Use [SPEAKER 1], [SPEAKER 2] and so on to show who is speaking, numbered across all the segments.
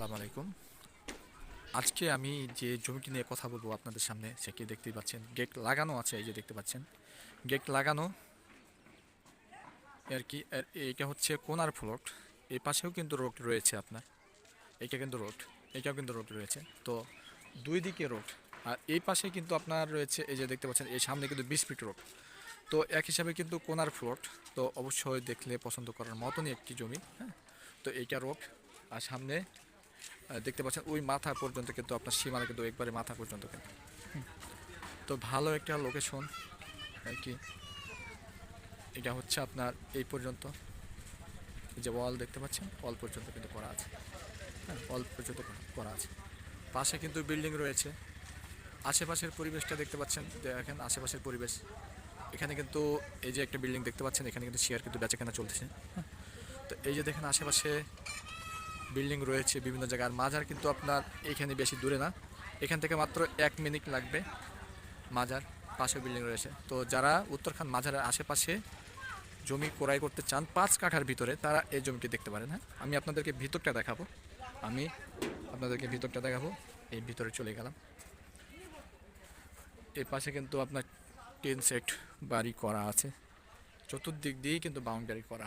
[SPEAKER 1] আসসালামু আলাইকুম। আজকে আমি যে জমিটি নিয়ে কথা বলবো আপনাদের সামনে, সেটি দেখতেই পাচ্ছেন, গেট লাগানো আছে। এই যে দেখতে পাচ্ছেন, গেট লাগানো আর কি। আর এইটা হচ্ছে কোনার ফ্লট। এই পাশেও কিন্তু রোড রয়েছে আপনার। এইটা কিন্তু রোড, এটাও কিন্তু রোড রয়েছে। তো দুই দিকে রোড। আর এই পাশে কিন্তু আপনার রয়েছে, এই যে দেখতে পাচ্ছেন, এই সামনে কিন্তু 20 ফিট রোড। তো এক হিসাবে কিন্তু কোনার ফ্লট। তো অবশ্যই দেখলে পছন্দ করার মতনই একটি জমি, হ্যাঁ। তো এইটা রোড। আর সামনে দেখতে পাচ্ছেন ওই মাথা পর্যন্ত কিন্তু আপনার সীমানা কিন্তু একবারে মাথা পর্যন্ত কিন্তু। তো ভালো একটা লোকেশন আর কি। এটা হচ্ছে আপনার এই পর্যন্ত, এই যে ওয়াল দেখতে পাচ্ছেন, ওয়াল পর্যন্ত কিন্তু করা আছে, হ্যাঁ, ওয়াল পর্যন্ত করা আছে। পাশে কিন্তু বিল্ডিং রয়েছে। আশেপাশের পরিবেশটা দেখতে পাচ্ছেন, দেখেন আশেপাশের পরিবেশ। এখানে কিন্তু এই যে একটা বিল্ডিং দেখতে পাচ্ছেন, এখানে কিন্তু শেয়ার কিন্তু বেচাকেনা চলতেছে। তো এই যে দেখেন আশেপাশে বিল্ডিং রয়েছে বিভিন্ন জায়গায়। আর মাজার কিন্তু আপনার এইখানে বেশি দূরে না, এখান থেকে মাত্র 1 মিনিট লাগবে মাজার। পাশে বিল্ডিং রয়েছে। তো যারা উত্তরখান মাজারের আশেপাশে জমি ক্রয় করতে চান 5 কাঠার ভিতরে, তারা এই জমিটি দেখতে পারেন, হ্যাঁ। আমি আপনাদেরকে ভিতরটা দেখাবো, আমি আপনাদেরকে ভিতরটা দেখাবো। এই ভিতরে চলে গেলাম। এই পাশে কিন্তু আপনার টিন সেট বাড়ি করা আছে, চতুর্দিক দিয়েই কিন্তু বাউন্ডারি করা।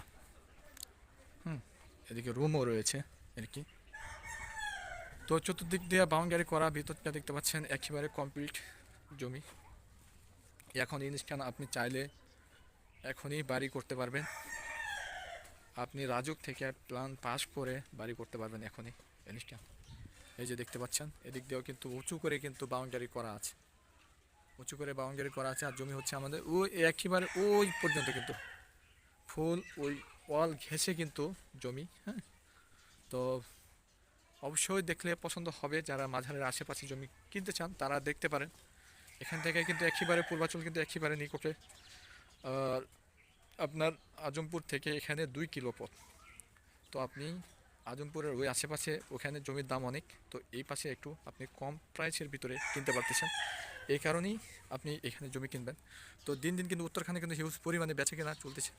[SPEAKER 1] এদিকে রুমও রয়েছে আর কি। তো চতুর্দিক দিয়ে বাউন্ডারি করা, ভিতরটা দেখতে পাচ্ছেন একেবারে কমপ্লিট জমি। এখন ইনস্ট্যান্ট আপনি চাইলে এখনই বাড়ি করতে পারবেন। আপনি রাজুক থেকে প্ল্যান পাস করে বাড়ি করতে পারবেন এখনই, ইনস্ট্যান্ট। এই যে দেখতে পাচ্ছেন, এদিক দিয়েও কিন্তু উঁচু করে কিন্তু বাউন্ডারি করা আছে, উঁচু করে বাউন্ডারি করা আছে। আর জমি হচ্ছে আমাদের ওই একেবারে ওই পর্যন্ত কিন্তু ফুল ওই ওয়াল ঘেঁষে কিন্তু জমি, হ্যাঁ। তো অবশ্যই দেখলে পছন্দ হবে। যারা মাঝারের আশেপাশে জমি কিনতে চান তারা দেখতে পারেন। এখান থেকে কিন্তু একেবারে পূর্বাচল কিন্তু একেবারে নিকটে। আর আপনার আজমপুর থেকে এখানে 2 কিলো পথ। তো আপনি আজমপুরের ওই আশেপাশে ওখানে জমির দাম অনেক, তো এই পাশে একটু আপনি কম প্রাইসের ভিতরে কিনতে পারতেছেন। এই কারণেই আপনি এখানে জমি কিনবেন। তো দিন দিন কিন্তু উত্তরখানে কিন্তু হিউজ পরিমাণে বেচা কেনা চলতেছে।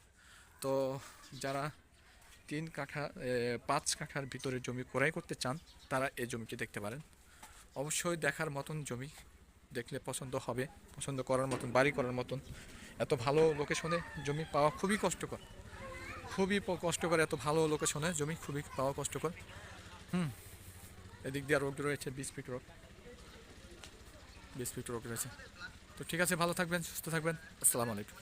[SPEAKER 1] তো যারা 3 কাঠা 5 কাঠার ভিতরে জমি ক্রয় করতে চান, তারা এই জমিটি দেখতে পারেন। অবশ্যই দেখার মতন জমি, দেখলে পছন্দ হবে, পছন্দ করার মতন, বাড়ি করার মতন। এত ভালো লোকেশনে জমি পাওয়া খুবই কষ্টকর, খুবই কষ্টকর। এত ভালো লোকেশনে জমি খুবই পাওয়া কষ্টকর। এদিক দিয়ে রোড রয়েছে, 20 ফিট রোড, 20 ফিট রোড রয়েছে। তো ঠিক আছে, ভালো থাকবেন, সুস্থ থাকবেন। আসসালামু আলাইকুম।